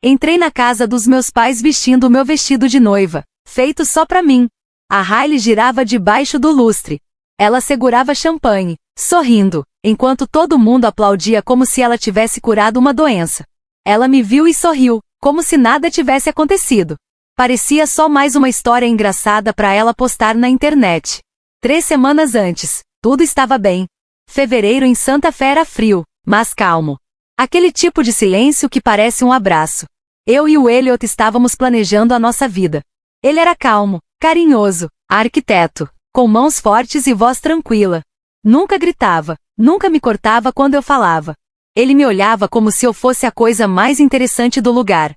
Entrei na casa dos meus pais vestindo o meu vestido de noiva, feito só pra mim. A Hailey girava debaixo do lustre. Ela segurava champanhe, sorrindo, enquanto todo mundo aplaudia como se ela tivesse curado uma doença. Ela me viu e sorriu, como se nada tivesse acontecido. Parecia só mais uma história engraçada para ela postar na internet. 3 semanas antes, tudo estava bem. Fevereiro em Santa Fé era frio, mas calmo. Aquele tipo de silêncio que parece um abraço. Eu e o Elliot estávamos planejando a nossa vida. Ele era calmo, carinhoso, arquiteto, com mãos fortes e voz tranquila. Nunca gritava, nunca me cortava quando eu falava. Ele me olhava como se eu fosse a coisa mais interessante do lugar.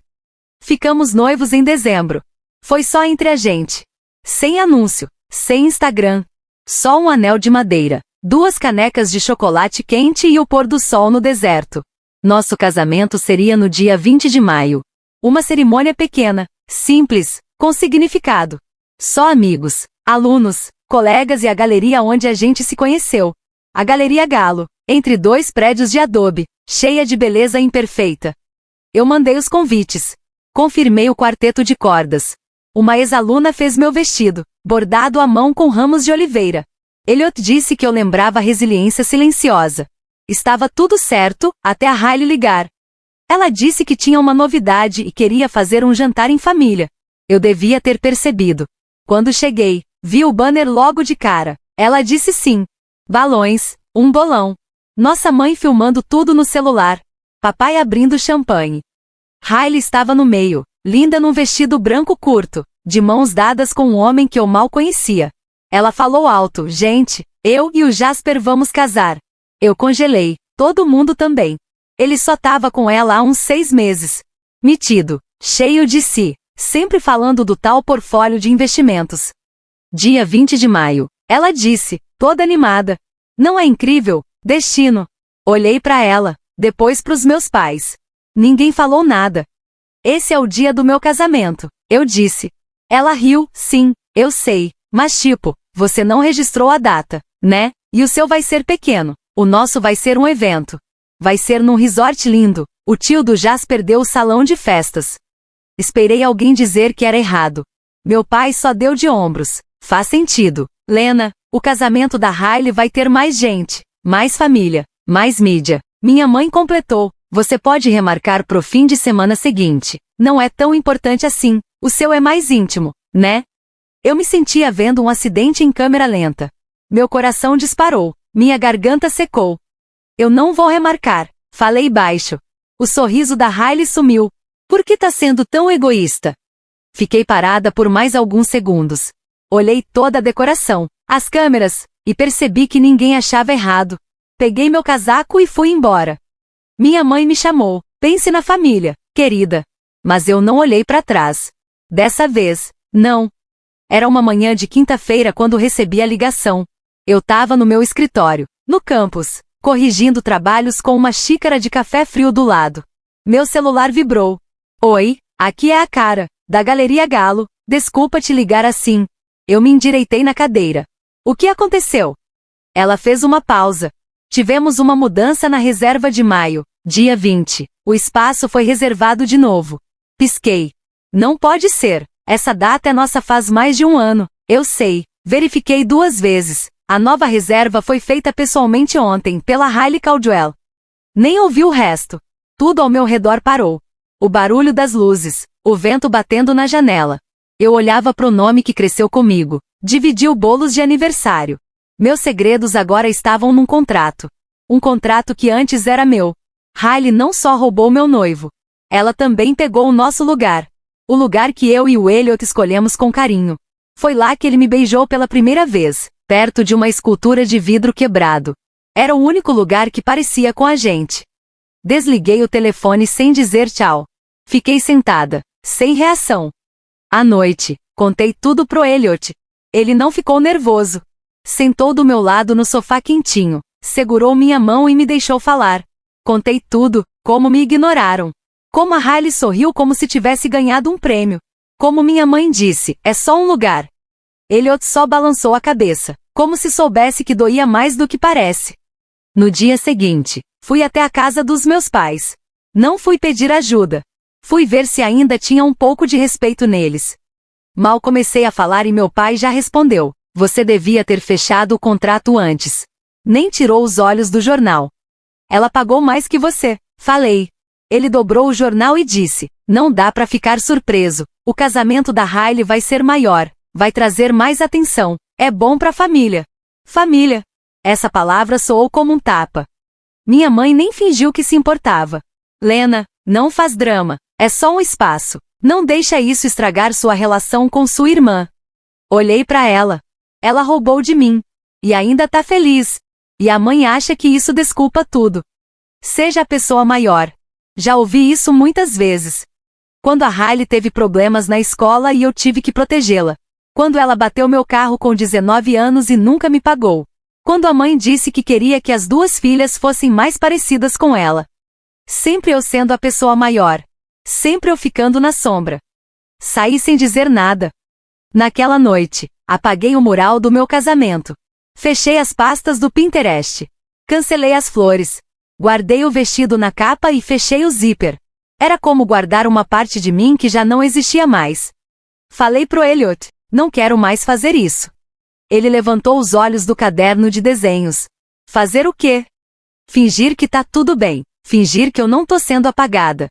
Ficamos noivos em dezembro. Foi só entre a gente. Sem anúncio, sem Instagram. Só um anel de madeira, 2 canecas de chocolate quente e o pôr do sol no deserto. Nosso casamento seria no dia 20 de maio. Uma cerimônia pequena, simples, com significado. Só amigos, alunos, colegas e a galeria onde a gente se conheceu. A Galeria Galo, entre 2 prédios de adobe, cheia de beleza imperfeita. Eu mandei os convites. Confirmei o quarteto de cordas. Uma ex-aluna fez meu vestido, bordado à mão com ramos de oliveira. Elliot disse que eu lembrava a resiliência silenciosa. Estava tudo certo, até a Hailey ligar. Ela disse que tinha uma novidade e queria fazer um jantar em família. Eu devia ter percebido. Quando cheguei, vi o banner logo de cara. Ela disse sim. Balões, um bolão. Nossa mãe filmando tudo no celular. Papai abrindo champanhe. Hailey estava no meio, linda num vestido branco curto, de mãos dadas com um homem que eu mal conhecia. Ela falou alto: gente, eu e o Jasper vamos casar. Eu congelei, todo mundo também. Ele só tava com ela há uns 6 meses. Metido, cheio de si, sempre falando do tal portfólio de investimentos. Dia 20 de maio, ela disse, toda animada. Não é incrível? Destino. Olhei para ela, depois para os meus pais. Ninguém falou nada. Esse é o dia do meu casamento, eu disse. Ela riu, sim, eu sei, mas tipo, você não registrou a data, né? E o seu vai ser pequeno. O nosso vai ser um evento. Vai ser num resort lindo. O tio do Jasper deu o salão de festas. Esperei alguém dizer que era errado. Meu pai só deu de ombros. Faz sentido. Lena, o casamento da Hailey vai ter mais gente, mais família, mais mídia. Minha mãe completou. Você pode remarcar pro fim de semana seguinte. Não é tão importante assim. O seu é mais íntimo, né? Eu me sentia vendo um acidente em câmera lenta. Meu coração disparou. Minha garganta secou. Eu não vou remarcar. Falei baixo. O sorriso da Hailey sumiu. Por que tá sendo tão egoísta? Fiquei parada por mais alguns segundos. Olhei toda a decoração, as câmeras, e percebi que ninguém achava errado. Peguei meu casaco e fui embora. Minha mãe me chamou. Pense na família, querida. Mas eu não olhei para trás. Dessa vez, não. Era uma manhã de quinta-feira quando recebi a ligação. Eu tava no meu escritório, no campus, corrigindo trabalhos com uma xícara de café frio do lado. Meu celular vibrou. Oi, aqui é a Cara, da Galeria Galo. Desculpa te ligar assim. Eu me endireitei na cadeira. O que aconteceu? Ela fez uma pausa. Tivemos uma mudança na reserva de maio, dia 20. O espaço foi reservado de novo. Pisquei. Não pode ser. Essa data é nossa faz mais de um ano. Eu sei. Verifiquei 2 vezes. A nova reserva foi feita pessoalmente ontem, pela Hailey Caldwell. Nem ouvi o resto. Tudo ao meu redor parou. O barulho das luzes, o vento batendo na janela. Eu olhava pro nome que cresceu comigo. Dividiu bolos de aniversário. Meus segredos agora estavam num contrato. Um contrato que antes era meu. Hailey não só roubou meu noivo. Ela também pegou o nosso lugar. O lugar que eu e o Elliot escolhemos com carinho. Foi lá que ele me beijou pela primeira vez, perto de uma escultura de vidro quebrado. Era o único lugar que parecia com a gente. Desliguei o telefone sem dizer tchau. Fiquei sentada, sem reação. À noite, contei tudo pro Elliot. Ele não ficou nervoso. Sentou do meu lado no sofá quentinho, segurou minha mão e me deixou falar. Contei tudo, como me ignoraram. Como a Hailey sorriu como se tivesse ganhado um prêmio. Como minha mãe disse, é só um lugar. Elliot só balançou a cabeça, como se soubesse que doía mais do que parece. No dia seguinte, fui até a casa dos meus pais. Não fui pedir ajuda. Fui ver se ainda tinha um pouco de respeito neles. Mal comecei a falar e meu pai já respondeu: você devia ter fechado o contrato antes. Nem tirou os olhos do jornal. Ela pagou mais que você, falei. Ele dobrou o jornal e disse: não dá pra ficar surpreso. O casamento da Hailey vai ser maior, vai trazer mais atenção. É bom pra família. Família. Essa palavra soou como um tapa. Minha mãe nem fingiu que se importava. Lena, não faz drama. É só um espaço. Não deixa isso estragar sua relação com sua irmã. Olhei pra ela. Ela roubou de mim. E ainda tá feliz. E a mãe acha que isso desculpa tudo. Seja a pessoa maior. Já ouvi isso muitas vezes. Quando a Hailey teve problemas na escola e eu tive que protegê-la. Quando ela bateu meu carro com 19 anos e nunca me pagou. Quando a mãe disse que queria que as duas filhas fossem mais parecidas com ela. Sempre eu sendo a pessoa maior. Sempre eu ficando na sombra. Saí sem dizer nada. Naquela noite, apaguei o mural do meu casamento. Fechei as pastas do Pinterest. Cancelei as flores. Guardei o vestido na capa e fechei o zíper. Era como guardar uma parte de mim que já não existia mais. Falei pro Elliot: não quero mais fazer isso. Ele levantou os olhos do caderno de desenhos. Fazer o quê? Fingir que tá tudo bem. Fingir que eu não tô sendo apagada.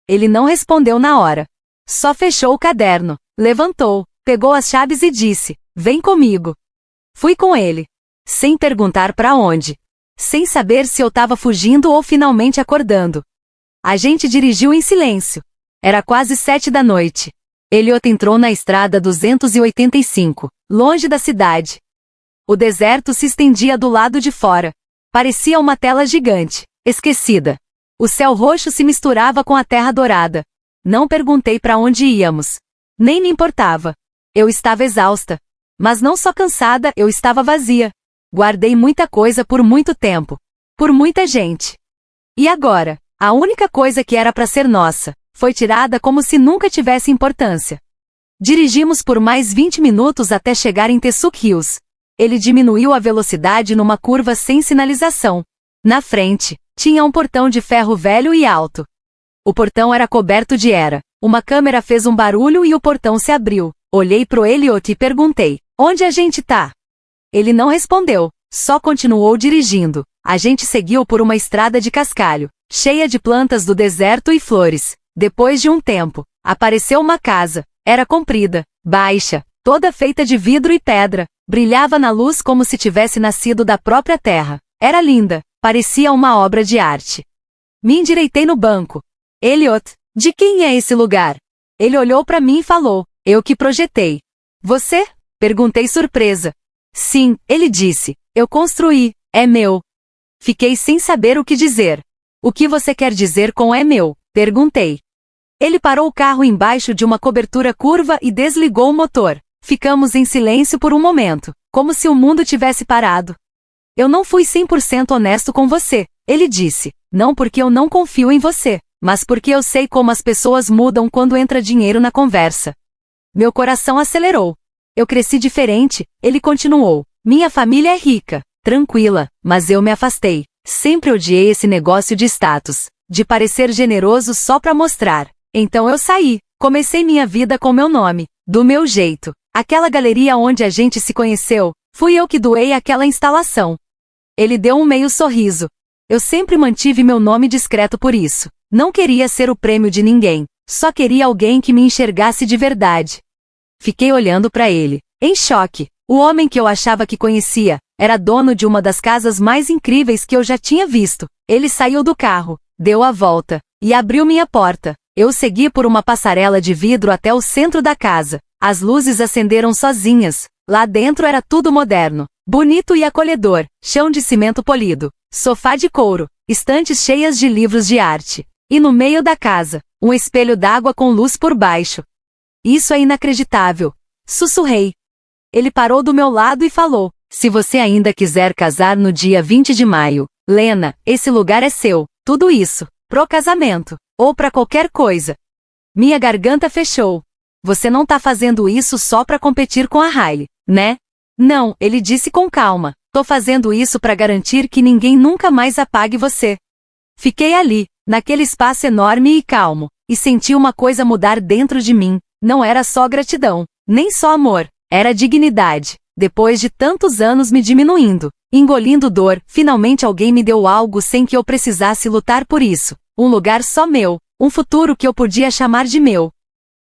Ele não respondeu na hora. Só fechou o caderno, levantou, pegou as chaves e disse: vem comigo. Fui com ele. Sem perguntar pra onde. Sem saber se eu tava fugindo ou finalmente acordando. A gente dirigiu em silêncio. Era quase 7 da noite. Elliot entrou na estrada 285, longe da cidade. O deserto se estendia do lado de fora. Parecia uma tela gigante, esquecida. O céu roxo se misturava com a terra dourada. Não perguntei para onde íamos. Nem me importava. Eu estava exausta. Mas não só cansada, eu estava vazia. Guardei muita coisa por muito tempo. Por muita gente. E agora, a única coisa que era para ser nossa, foi tirada como se nunca tivesse importância. Dirigimos por mais 20 minutos até chegar em Tesuque Hills. Ele diminuiu a velocidade numa curva sem sinalização. Na frente, tinha um portão de ferro velho e alto. O portão era coberto de era. Uma câmera fez um barulho e o portão se abriu. Olhei pro Elliot e perguntei: onde a gente tá? Ele não respondeu, só continuou dirigindo. A gente seguiu por uma estrada de cascalho, cheia de plantas do deserto e flores. Depois de um tempo, apareceu uma casa. Era comprida, baixa, toda feita de vidro e pedra. Brilhava na luz como se tivesse nascido da própria terra. Era linda, parecia uma obra de arte. Me endireitei no banco. Elliot, de quem é esse lugar? Ele olhou para mim e falou: eu que projetei. Você? Perguntei surpresa. Sim, ele disse. Eu construí, é meu. Fiquei sem saber o que dizer. O que você quer dizer com é meu? Perguntei. Ele parou o carro embaixo de uma cobertura curva e desligou o motor. Ficamos em silêncio por um momento, como se o mundo tivesse parado. Eu não fui 100% honesto com você, ele disse. Não porque eu não confio em você, mas porque eu sei como as pessoas mudam quando entra dinheiro na conversa. Meu coração acelerou. Eu cresci diferente, ele continuou. Minha família é rica, tranquila, mas eu me afastei. Sempre odiei esse negócio de status, de parecer generoso só pra mostrar. Então eu saí, comecei minha vida com meu nome, do meu jeito. Aquela galeria onde a gente se conheceu, fui eu que doei aquela instalação. Ele deu um meio sorriso. Eu sempre mantive meu nome discreto por isso. Não queria ser o prêmio de ninguém, só queria alguém que me enxergasse de verdade. Fiquei olhando pra ele, em choque. O homem que eu achava que conhecia, era dono de uma das casas mais incríveis que eu já tinha visto. Ele saiu do carro, deu a volta, e abriu minha porta. Eu segui por uma passarela de vidro até o centro da casa. As luzes acenderam sozinhas. Lá dentro era tudo moderno, bonito e acolhedor. Chão de cimento polido, sofá de couro, estantes cheias de livros de arte. E no meio da casa, um espelho d'água com luz por baixo. Isso é inacreditável. Sussurrei. Ele parou do meu lado e falou: se você ainda quiser casar no dia 20 de maio, Lena, esse lugar é seu. Tudo isso, pro casamento, ou pra qualquer coisa. Minha garganta fechou. Você não tá fazendo isso só pra competir com a Hailey, né? Não, ele disse com calma. Tô fazendo isso pra garantir que ninguém nunca mais apague você. Fiquei ali, naquele espaço enorme e calmo, e senti uma coisa mudar dentro de mim. Não era só gratidão, nem só amor, era dignidade. Depois de tantos anos me diminuindo, engolindo dor, finalmente alguém me deu algo sem que eu precisasse lutar por isso. Um lugar só meu, um futuro que eu podia chamar de meu.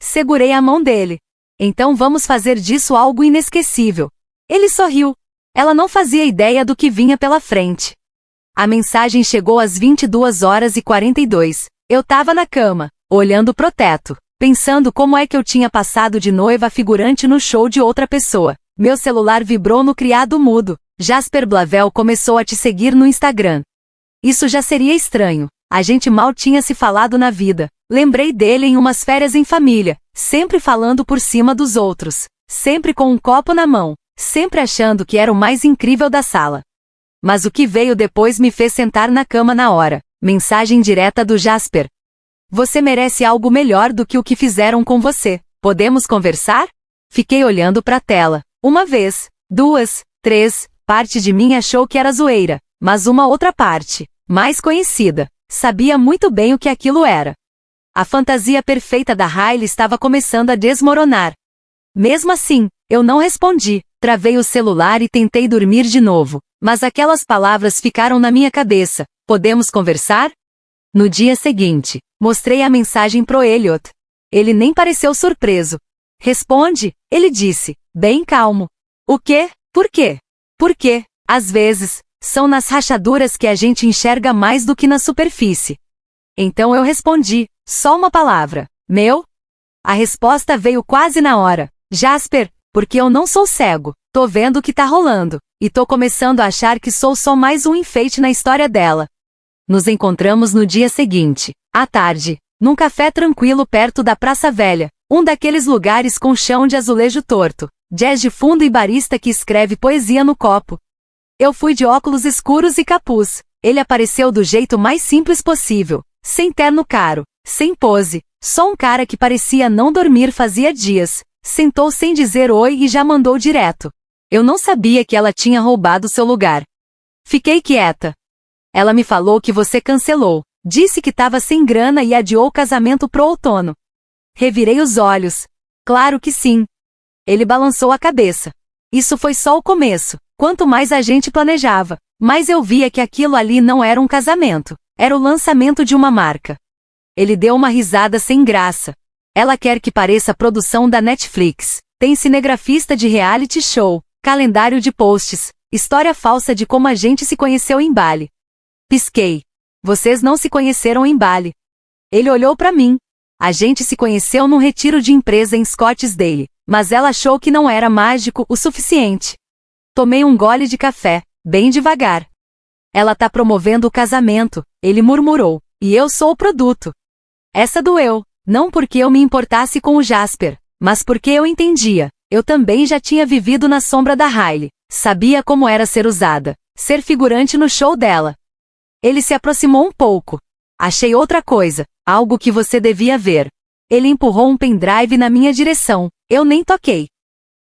Segurei a mão dele. Então vamos fazer disso algo inesquecível. Ele sorriu. Ela não fazia ideia do que vinha pela frente. A mensagem chegou às 22h42. Eu tava na cama, olhando pro teto, pensando como é que eu tinha passado de noiva a figurante no show de outra pessoa. Meu celular vibrou no criado mudo. Jasper Blavel começou a te seguir no Instagram. Isso já seria estranho. A gente mal tinha se falado na vida. Lembrei dele em umas férias em família, sempre falando por cima dos outros, sempre com um copo na mão, sempre achando que era o mais incrível da sala. Mas o que veio depois me fez sentar na cama na hora. Mensagem direta do Jasper. Você merece algo melhor do que o que fizeram com você. Podemos conversar? Fiquei olhando pra tela. Uma vez, duas, três, parte de mim achou que era zoeira, mas uma outra parte, mais conhecida, sabia muito bem o que aquilo era. A fantasia perfeita da Hailey estava começando a desmoronar. Mesmo assim, eu não respondi, travei o celular e tentei dormir de novo, mas aquelas palavras ficaram na minha cabeça. Podemos conversar? No dia seguinte, mostrei a mensagem pro Elliot. Ele nem pareceu surpreso. Responde, ele disse, bem calmo. O quê? Por quê? Porque, às vezes, são nas rachaduras que a gente enxerga mais do que na superfície. Então eu respondi, só uma palavra. Meu? A resposta veio quase na hora. Jasper, porque eu não sou cego. Tô vendo o que tá rolando. E tô começando a achar que sou só mais um enfeite na história dela. Nos encontramos no dia seguinte, à tarde, num café tranquilo perto da Praça Velha, um daqueles lugares com chão de azulejo torto, jazz de fundo e barista que escreve poesia no copo. Eu fui de óculos escuros e capuz. Ele apareceu do jeito mais simples possível, sem terno caro, sem pose, só um cara que parecia não dormir fazia dias. Sentou sem dizer oi e já mandou direto. Eu não sabia que ela tinha roubado seu lugar. Fiquei quieta. Ela me falou que você cancelou. Disse que estava sem grana e adiou o casamento pro outono. Revirei os olhos. Claro que sim. Ele balançou a cabeça. Isso foi só o começo. Quanto mais a gente planejava, mais eu via que aquilo ali não era um casamento. Era o lançamento de uma marca. Ele deu uma risada sem graça. Ela quer que pareça produção da Netflix. Tem cinegrafista de reality show, calendário de posts, história falsa de como a gente se conheceu em Bali. Pisquei. Vocês não se conheceram em Bali. Ele olhou pra mim. A gente se conheceu num retiro de empresa em Scottsdale, mas ela achou que não era mágico o suficiente. Tomei um gole de café, bem devagar. Ela tá promovendo o casamento, ele murmurou, e eu sou o produto. Essa doeu, não porque eu me importasse com o Jasper, mas porque eu entendia. Eu também já tinha vivido na sombra da Hailey, sabia como era ser usada, ser figurante no show dela. Ele se aproximou um pouco. Achei outra coisa, algo que você devia ver. Ele empurrou um pendrive na minha direção, eu nem toquei.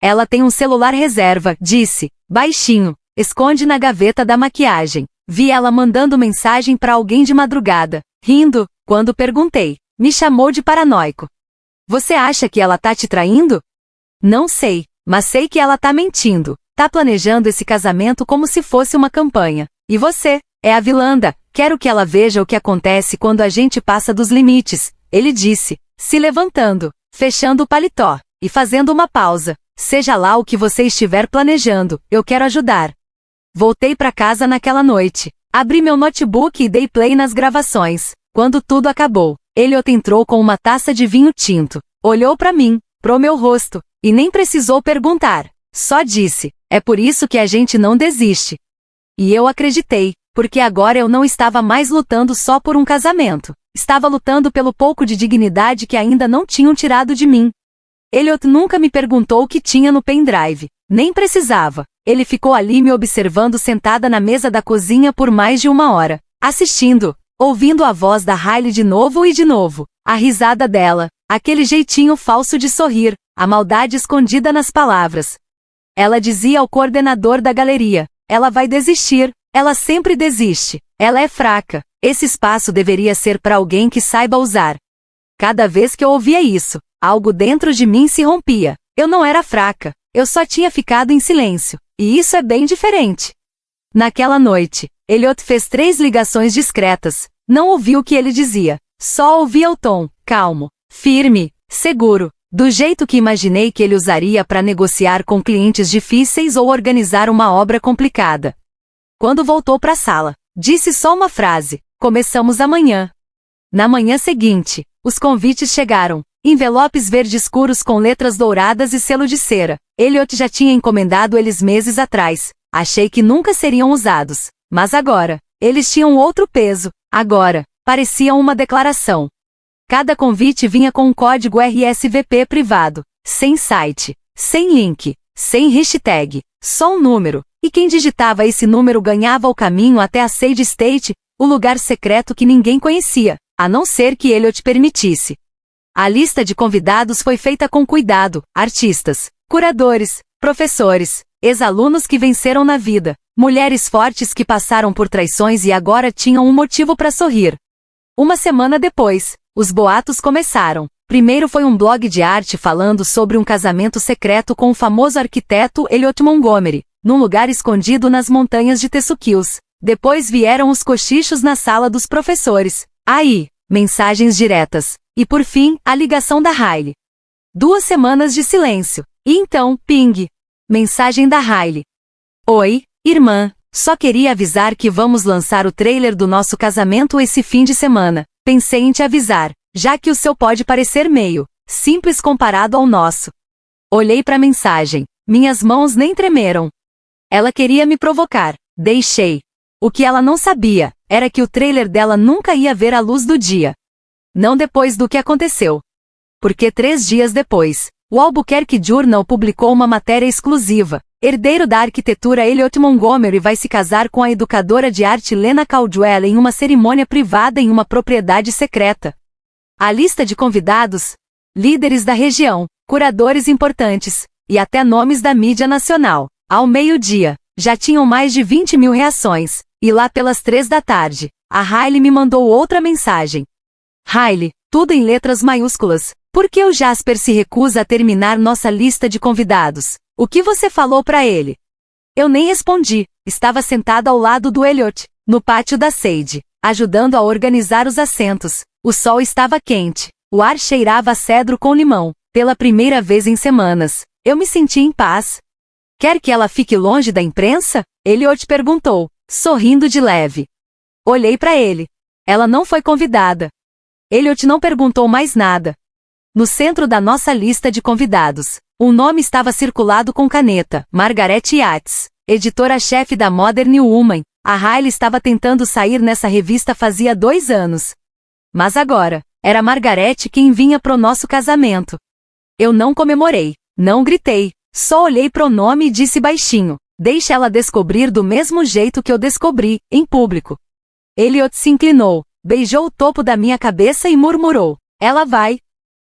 Ela tem um celular reserva, disse, baixinho, esconde na gaveta da maquiagem. Vi ela mandando mensagem pra alguém de madrugada, rindo, quando perguntei. Me chamou de paranoico. Você acha que ela tá te traindo? Não sei, mas sei que ela tá mentindo. Tá planejando esse casamento como se fosse uma campanha. E você? É a vilanda. Quero que ela veja o que acontece quando a gente passa dos limites, ele disse, se levantando, fechando o paletó, e fazendo uma pausa. Seja lá o que você estiver planejando, eu quero ajudar. Voltei pra casa naquela noite. Abri meu notebook e dei play nas gravações. Quando tudo acabou, Elliot entrou com uma taça de vinho tinto. Olhou pra mim, pro meu rosto, e nem precisou perguntar. Só disse, é por isso que a gente não desiste. E eu acreditei, porque agora eu não estava mais lutando só por um casamento. Estava lutando pelo pouco de dignidade que ainda não tinham tirado de mim. Elliot nunca me perguntou o que tinha no pendrive. Nem precisava. Ele ficou ali me observando sentada na mesa da cozinha por mais de uma hora, assistindo, ouvindo a voz da Hailey de novo e de novo, a risada dela, aquele jeitinho falso de sorrir, a maldade escondida nas palavras. Ela dizia ao coordenador da galeria, ela vai desistir, ela sempre desiste, ela é fraca, esse espaço deveria ser para alguém que saiba usar. Cada vez que eu ouvia isso, algo dentro de mim se rompia. Eu não era fraca, eu só tinha ficado em silêncio. E isso é bem diferente. Naquela noite, Elliot fez 3 ligações discretas. Não ouvi o que ele dizia. Só ouvia o tom, calmo, firme, seguro, do jeito que imaginei que ele usaria para negociar com clientes difíceis ou organizar uma obra complicada. Quando voltou para a sala, disse só uma frase: começamos amanhã. Na manhã seguinte, os convites chegaram, envelopes verde escuros com letras douradas e selo de cera. Elliot já tinha encomendado eles meses atrás. Achei que nunca seriam usados, mas agora, eles tinham outro peso. Agora, pareciam uma declaração. Cada convite vinha com um código RSVP privado, sem site, sem link, sem hashtag, só um número, e quem digitava esse número ganhava o caminho até a Sage State, o lugar secreto que ninguém conhecia, a não ser que Elliot permitisse. A lista de convidados foi feita com cuidado: artistas, curadores, professores, ex-alunos que venceram na vida, mulheres fortes que passaram por traições e agora tinham um motivo para sorrir. Uma semana depois, os boatos começaram. Primeiro foi um blog de arte falando sobre um casamento secreto com o famoso arquiteto Elliot Montgomery, num lugar escondido nas montanhas de Tesuquills. Depois vieram os cochichos na sala dos professores. Aí, mensagens diretas. E por fim, a ligação da Hailey. 2 semanas de silêncio. E então, ping. Mensagem da Hailey. Oi, irmã. Só queria avisar que vamos lançar o trailer do nosso casamento esse fim de semana. Pensei em te avisar, já que o seu pode parecer meio simples comparado ao nosso. Olhei para a mensagem. Minhas mãos nem tremeram. Ela queria me provocar. Deixei. O que ela não sabia era que o trailer dela nunca ia ver a luz do dia. Não depois do que aconteceu. Porque 3 dias depois, o Albuquerque Journal publicou uma matéria exclusiva. Herdeiro da arquitetura Elliot Montgomery vai se casar com a educadora de arte Lena Caldwell em uma cerimônia privada em uma propriedade secreta. A lista de convidados, líderes da região, curadores importantes, e até nomes da mídia nacional. Ao meio-dia, já tinham mais de 20.000 reações, e lá pelas 3 da tarde, a Hailey me mandou outra mensagem. Hailey, tudo em letras maiúsculas. Por que o Jasper se recusa a terminar nossa lista de convidados? O que você falou para ele? Eu nem respondi. Estava sentada ao lado do Elliot, no pátio da Sage, ajudando a organizar os assentos. O sol estava quente. O ar cheirava a cedro com limão. Pela primeira vez em semanas, eu me senti em paz. Quer que ela fique longe da imprensa? Elliot perguntou, sorrindo de leve. Olhei para ele. Ela não foi convidada. Elliot não perguntou mais nada. No centro da nossa lista de convidados, um nome estava circulado com caneta: Margaret Yates, editora-chefe da Modern Woman. A Hailey estava tentando sair nessa revista fazia 2 anos. Mas agora, era Margaret quem vinha pro nosso casamento. Eu não comemorei, não gritei, só olhei pro nome e disse baixinho: deixe ela descobrir do mesmo jeito que eu descobri, em público. Elliot se inclinou, beijou o topo da minha cabeça e murmurou: ela vai.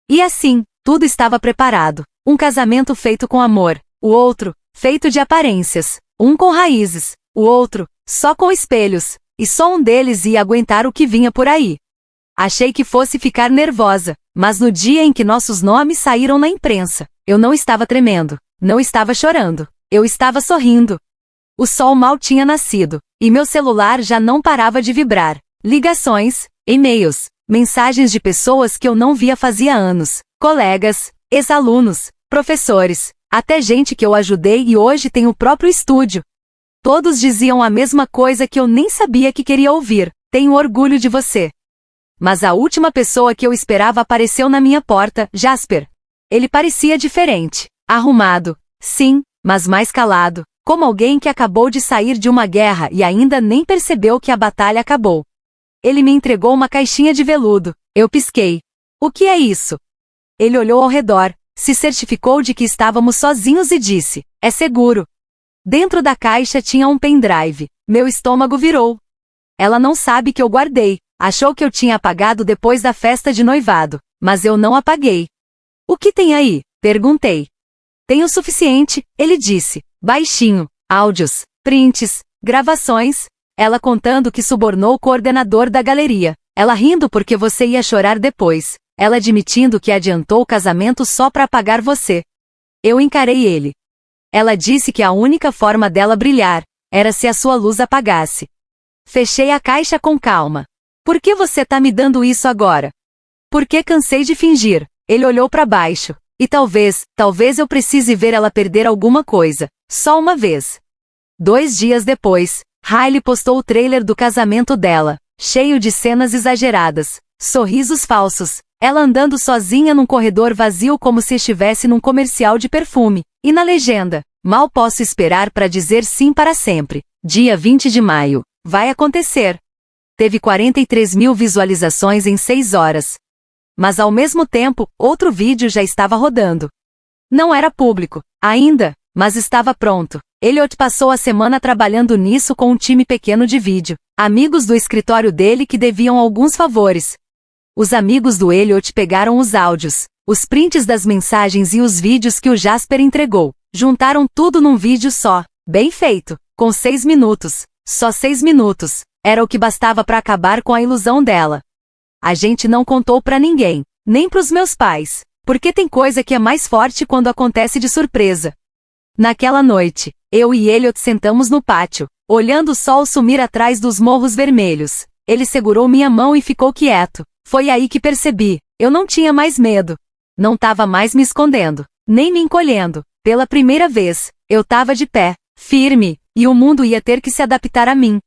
E assim, tudo estava preparado. Um casamento feito com amor, o outro, feito de aparências. Um com raízes, o outro, só com espelhos. E só um deles ia aguentar o que vinha por aí. Achei que fosse ficar nervosa, mas no dia em que nossos nomes saíram na imprensa, eu não estava tremendo, não estava chorando, eu estava sorrindo. O sol mal tinha nascido, e meu celular já não parava de vibrar. Ligações, e-mails, mensagens de pessoas que eu não via fazia anos, colegas, ex-alunos, professores, até gente que eu ajudei e hoje tem o próprio estúdio. Todos diziam a mesma coisa que eu nem sabia que queria ouvir: tenho orgulho de você. Mas a última pessoa que eu esperava apareceu na minha porta: Jasper. Ele parecia diferente, arrumado, sim, mas mais calado, como alguém que acabou de sair de uma guerra e ainda nem percebeu que a batalha acabou. Ele me entregou uma caixinha de veludo. Eu pisquei. O que é isso? Ele olhou ao redor, se certificou de que estávamos sozinhos e disse: é seguro. Dentro da caixa tinha um pendrive. Meu estômago virou. Ela não sabe que eu guardei. Achou que eu tinha apagado depois da festa de noivado, mas eu não apaguei. O que tem aí? Perguntei. Tem o suficiente, ele disse, baixinho: áudios, prints, gravações. Ela contando que subornou o coordenador da galeria. Ela rindo porque você ia chorar depois. Ela admitindo que adiantou o casamento só para apagar você. Eu encarei ele. Ela disse que a única forma dela brilhar era se a sua luz apagasse. Fechei a caixa com calma. Por que você tá me dando isso agora? Porque cansei de fingir. Ele olhou para baixo. E talvez eu precise ver ela perder alguma coisa. Só uma vez. 2 dias depois, Hailey postou o trailer do casamento dela, cheio de cenas exageradas, sorrisos falsos, ela andando sozinha num corredor vazio como se estivesse num comercial de perfume, e na legenda, mal posso esperar para dizer sim para sempre. Dia 20 de maio. Vai acontecer. Teve 43 mil visualizações em 6 horas. Mas ao mesmo tempo, outro vídeo já estava rodando. Não era público, ainda, mas estava pronto. Elliot passou a semana trabalhando nisso com um time pequeno de vídeo, amigos do escritório dele que deviam alguns favores. Os amigos do Elliot pegaram os áudios, os prints das mensagens e os vídeos que o Jasper entregou, juntaram tudo num vídeo só, bem feito, com 6 minutos, só 6 minutos, era o que bastava para acabar com a ilusão dela. A gente não contou pra ninguém, nem pros meus pais, porque tem coisa que é mais forte quando acontece de surpresa. Naquela noite, eu e Elliot sentamos no pátio, olhando o sol sumir atrás dos morros vermelhos. Ele segurou minha mão e ficou quieto. Foi aí que percebi, eu não tinha mais medo. Não tava mais me escondendo, nem me encolhendo. Pela primeira vez, eu tava de pé, firme, e o mundo ia ter que se adaptar a mim.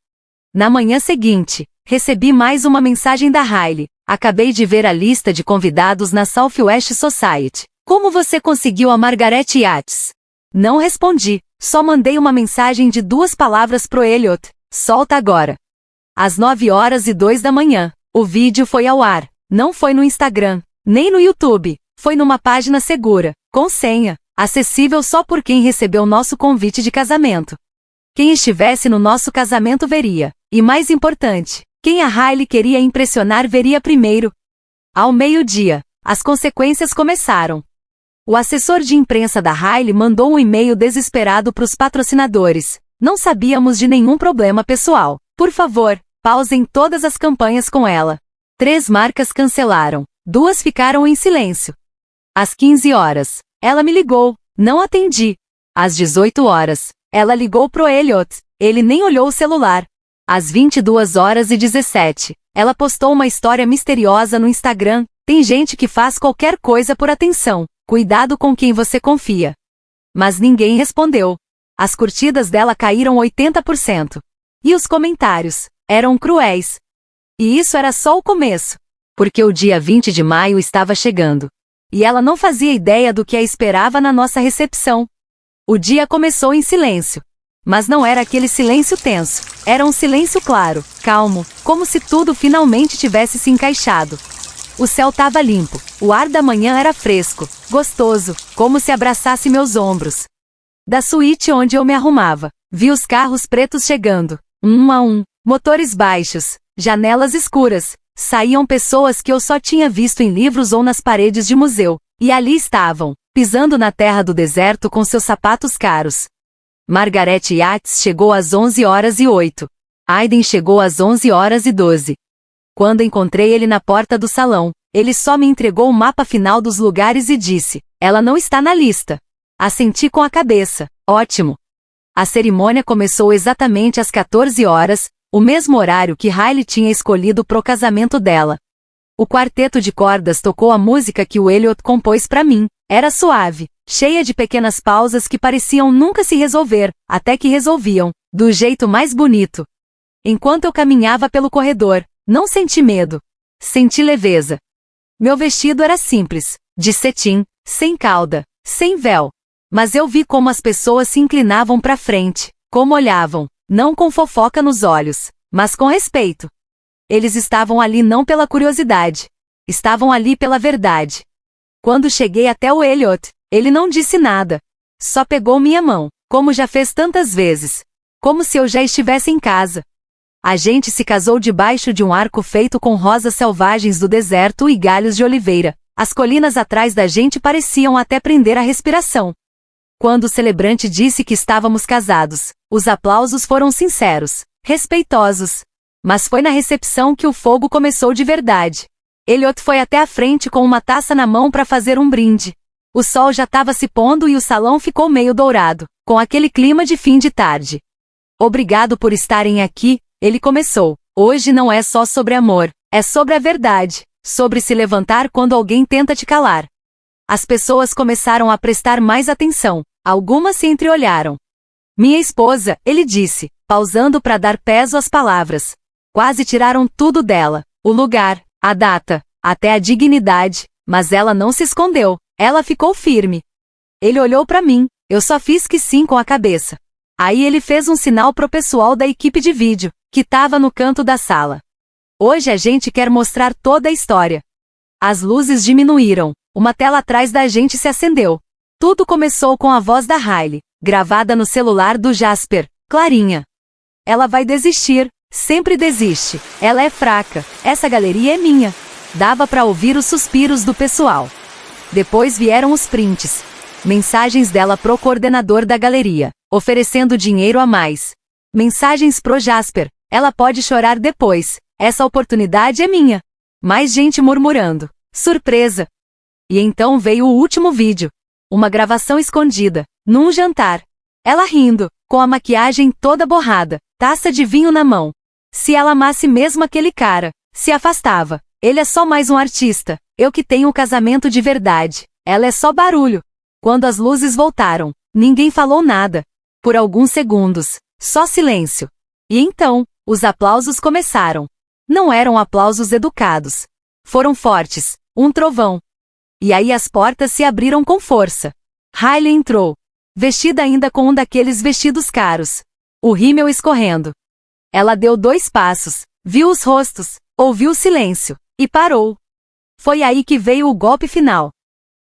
Na manhã seguinte, recebi mais uma mensagem da Hailey. Acabei de ver a lista de convidados na Southwest Society. Como você conseguiu a Margaret Yates? Não respondi, só mandei uma mensagem de 2 palavras pro Elliot. Solta agora. Às 9h02 da manhã, o vídeo foi ao ar. Não foi no Instagram, nem no YouTube. Foi numa página segura, com senha, acessível só por quem recebeu nosso convite de casamento. Quem estivesse no nosso casamento veria. E mais importante, quem a Hailey queria impressionar veria primeiro. Ao meio-dia, as consequências começaram. O assessor de imprensa da Hailey mandou um e-mail desesperado para os patrocinadores. Não sabíamos de nenhum problema pessoal. Por favor, pausem todas as campanhas com ela. 3 marcas cancelaram. 2 ficaram em silêncio. Às 15 horas, ela me ligou. Não atendi. Às 18 horas, ela ligou pro Elliot. Ele nem olhou o celular. Às 22h17, ela postou uma história misteriosa no Instagram. Tem gente que faz qualquer coisa por atenção. Cuidado com quem você confia. Mas ninguém respondeu. As curtidas dela caíram 80%. E os comentários eram cruéis. E isso era só o começo. Porque o dia 20 de maio estava chegando. E ela não fazia ideia do que a esperava na nossa recepção. O dia começou em silêncio. Mas não era aquele silêncio tenso. Era um silêncio claro, calmo, como se tudo finalmente tivesse se encaixado. O céu estava limpo, o ar da manhã era fresco, gostoso, como se abraçasse meus ombros. Da suíte onde eu me arrumava, vi os carros pretos chegando, um a um, motores baixos, janelas escuras. Saíam pessoas que eu só tinha visto em livros ou nas paredes de museu, e ali estavam, pisando na terra do deserto com seus sapatos caros. Margaret Yates chegou às 11h08. Aiden chegou às 11h12. Quando encontrei ele na porta do salão, ele só me entregou o mapa final dos lugares e disse, ela não está na lista. Assenti com a cabeça, ótimo. A cerimônia começou exatamente às 14 horas, o mesmo horário que Hailey tinha escolhido pro casamento dela. O quarteto de cordas tocou a música que o Elliot compôs para mim. Era suave, cheia de pequenas pausas que pareciam nunca se resolver, até que resolviam, do jeito mais bonito. Enquanto eu caminhava pelo corredor, não senti medo. Senti leveza. Meu vestido era simples, de cetim, sem cauda, sem véu. Mas eu vi como as pessoas se inclinavam para frente, como olhavam, não com fofoca nos olhos, mas com respeito. Eles estavam ali não pela curiosidade. Estavam ali pela verdade. Quando cheguei até o Elliot, ele não disse nada. Só pegou minha mão, como já fez tantas vezes. Como se eu já estivesse em casa. A gente se casou debaixo de um arco feito com rosas selvagens do deserto e galhos de oliveira. As colinas atrás da gente pareciam até prender a respiração. Quando o celebrante disse que estávamos casados, os aplausos foram sinceros, respeitosos. Mas foi na recepção que o fogo começou de verdade. Elliot foi até a frente com uma taça na mão para fazer um brinde. O sol já estava se pondo e o salão ficou meio dourado, com aquele clima de fim de tarde. Obrigado por estarem aqui, ele começou. Hoje não é só sobre amor, é sobre a verdade, sobre se levantar quando alguém tenta te calar. As pessoas começaram a prestar mais atenção, algumas se entreolharam. Minha esposa, ele disse, pausando para dar peso às palavras. Quase tiraram tudo dela, o lugar, a data, até a dignidade, mas ela não se escondeu, ela ficou firme. Ele olhou para mim, eu só fiz que sim com a cabeça. Aí ele fez um sinal pro pessoal da equipe de vídeo, que estava no canto da sala. Hoje a gente quer mostrar toda a história. As luzes diminuíram, uma tela atrás da gente se acendeu. Tudo começou com a voz da Riley, gravada no celular do Jasper, Clarinha. Ela vai desistir, sempre desiste, ela é fraca, essa galeria é minha. Dava para ouvir os suspiros do pessoal. Depois vieram os prints. Mensagens dela pro coordenador da galeria, oferecendo dinheiro a mais. Mensagens pro Jasper, ela pode chorar depois, essa oportunidade é minha. Mais gente murmurando, surpresa. E então veio o último vídeo. Uma gravação escondida, num jantar. Ela rindo, com a maquiagem toda borrada, taça de vinho na mão. Se ela amasse mesmo aquele cara, se afastava. Ele é só mais um artista, eu que tenho um casamento de verdade. Ela é só barulho. Quando as luzes voltaram, ninguém falou nada. Por alguns segundos, só silêncio. E então, os aplausos começaram. Não eram aplausos educados. Foram fortes, um trovão. E aí as portas se abriram com força. Riley entrou, vestida ainda com um daqueles vestidos caros. O rímel escorrendo. Ela deu 2 passos, viu os rostos, ouviu o silêncio, e parou. Foi aí que veio o golpe final.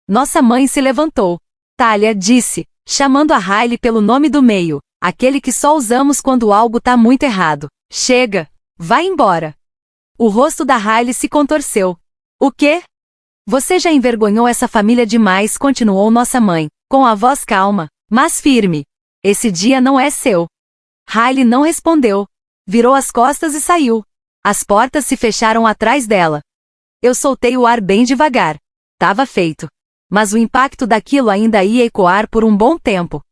Nossa mãe se levantou. Talia disse, chamando a Riley pelo nome do meio, aquele que só usamos quando algo tá muito errado. Chega, vai embora. O rosto da Riley se contorceu. O quê? Você já envergonhou essa família demais, continuou nossa mãe, com a voz calma, mas firme. Esse dia não é seu. Riley não respondeu. Virou as costas e saiu. As portas se fecharam atrás dela. Eu soltei o ar bem devagar. Tava feito. Mas o impacto daquilo ainda ia ecoar por um bom tempo.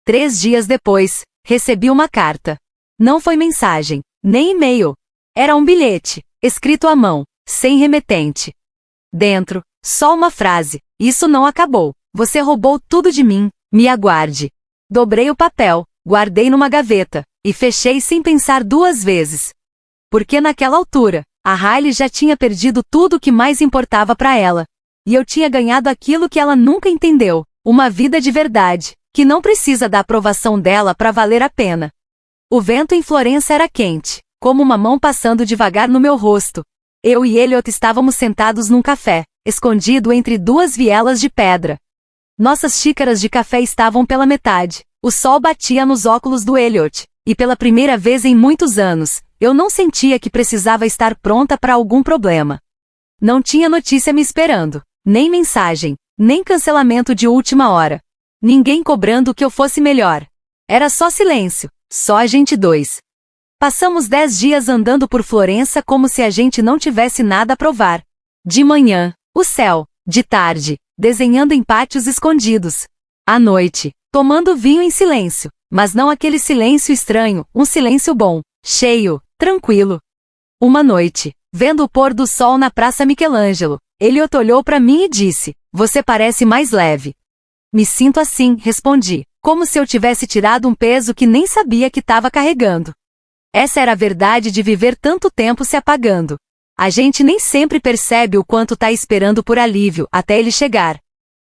3 dias depois, recebi uma carta. Não foi mensagem, nem e-mail. Era um bilhete, escrito à mão, sem remetente. Dentro, só uma frase: isso não acabou. Você roubou tudo de mim, me aguarde. Dobrei o papel, guardei numa gaveta, e fechei sem pensar 2 vezes. Porque naquela altura, a Riley já tinha perdido tudo o que mais importava para ela. E eu tinha ganhado aquilo que ela nunca entendeu, uma vida de verdade, que não precisa da aprovação dela para valer a pena. O vento em Florença era quente, como uma mão passando devagar no meu rosto. Eu e Elliot estávamos sentados num café, escondido entre 2 vielas de pedra. Nossas xícaras de café estavam pela metade, o sol batia nos óculos do Elliot, e pela primeira vez em muitos anos, eu não sentia que precisava estar pronta para algum problema. Não tinha notícia me esperando. Nem mensagem, nem cancelamento de última hora. Ninguém cobrando que eu fosse melhor. Era só silêncio, só a gente 2. Passamos 10 dias andando por Florença como se a gente não tivesse nada a provar. De manhã, o céu, de tarde, desenhando em pátios escondidos. À noite, tomando vinho em silêncio, mas não aquele silêncio estranho, um silêncio bom, cheio, tranquilo. Uma noite, vendo o pôr do sol na Praça Michelangelo, Elliot olhou para mim e disse, você parece mais leve. Me sinto assim, respondi, como se eu tivesse tirado um peso que nem sabia que estava carregando. Essa era a verdade de viver tanto tempo se apagando. A gente nem sempre percebe o quanto tá esperando por alívio até ele chegar.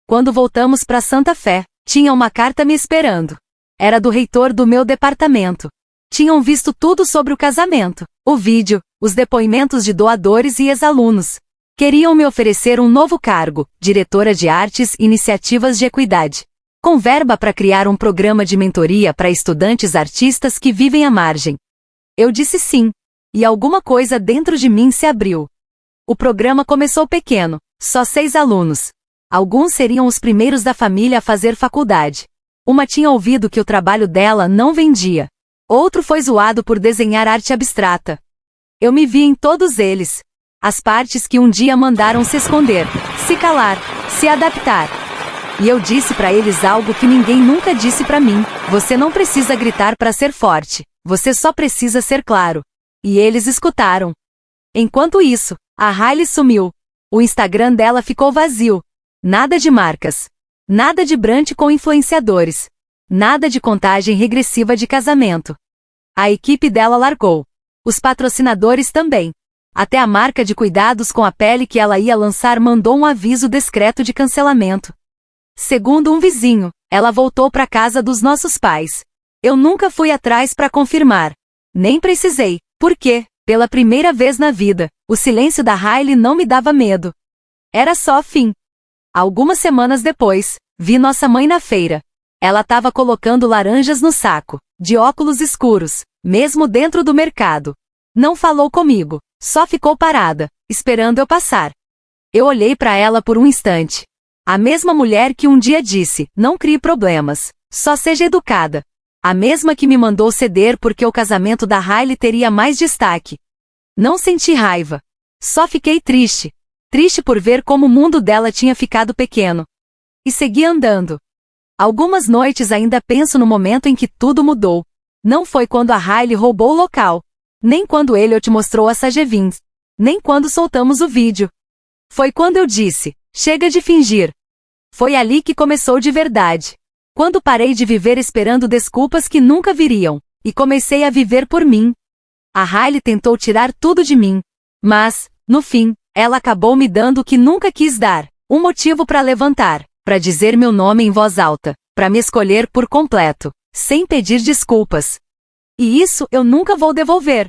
Quando voltamos para Santa Fé, tinha uma carta me esperando. Era do reitor do meu departamento. Tinham visto tudo sobre o casamento, o vídeo, os depoimentos de doadores e ex-alunos. Queriam me oferecer um novo cargo, diretora de artes e iniciativas de equidade, com verba para criar um programa de mentoria para estudantes artistas que vivem à margem. Eu disse sim, e alguma coisa dentro de mim se abriu. O programa começou pequeno, só 6 alunos. Alguns seriam os primeiros da família a fazer faculdade. Uma tinha ouvido que o trabalho dela não vendia. Outro foi zoado por desenhar arte abstrata. Eu me vi em todos eles. As partes que um dia mandaram se esconder, se calar, se adaptar. E eu disse pra eles algo que ninguém nunca disse pra mim: você não precisa gritar pra ser forte, você só precisa ser claro. E eles escutaram. Enquanto isso, a Hailey sumiu. O Instagram dela ficou vazio. Nada de marcas. Nada de brunch com influenciadores. Nada de contagem regressiva de casamento. A equipe dela largou. Os patrocinadores também. Até a marca de cuidados com a pele que ela ia lançar mandou um aviso discreto de cancelamento. Segundo um vizinho, ela voltou para casa dos nossos pais. Eu nunca fui atrás para confirmar. Nem precisei, porque, pela primeira vez na vida, o silêncio da Hailey não me dava medo. Era só fim. Algumas semanas depois, vi nossa mãe na feira. Ela estava colocando laranjas no saco, de óculos escuros, mesmo dentro do mercado. Não falou comigo, só ficou parada, esperando eu passar. Eu olhei para ela por um instante. A mesma mulher que um dia disse: não crie problemas, só seja educada. A mesma que me mandou ceder porque o casamento da Hailey teria mais destaque. Não senti raiva. Só fiquei triste. Triste por ver como o mundo dela tinha ficado pequeno. E segui andando. Algumas noites ainda penso no momento em que tudo mudou. Não foi quando a Hailey roubou o local. Nem quando ele te mostrou a Sagevins. Nem quando soltamos o vídeo. Foi quando eu disse: chega de fingir. Foi ali que começou de verdade. Quando parei de viver esperando desculpas que nunca viriam, e comecei a viver por mim. A Hailey tentou tirar tudo de mim. Mas, no fim, ela acabou me dando o que nunca quis dar. Um motivo para levantar, para dizer meu nome em voz alta, para me escolher por completo, sem pedir desculpas. E isso eu nunca vou devolver.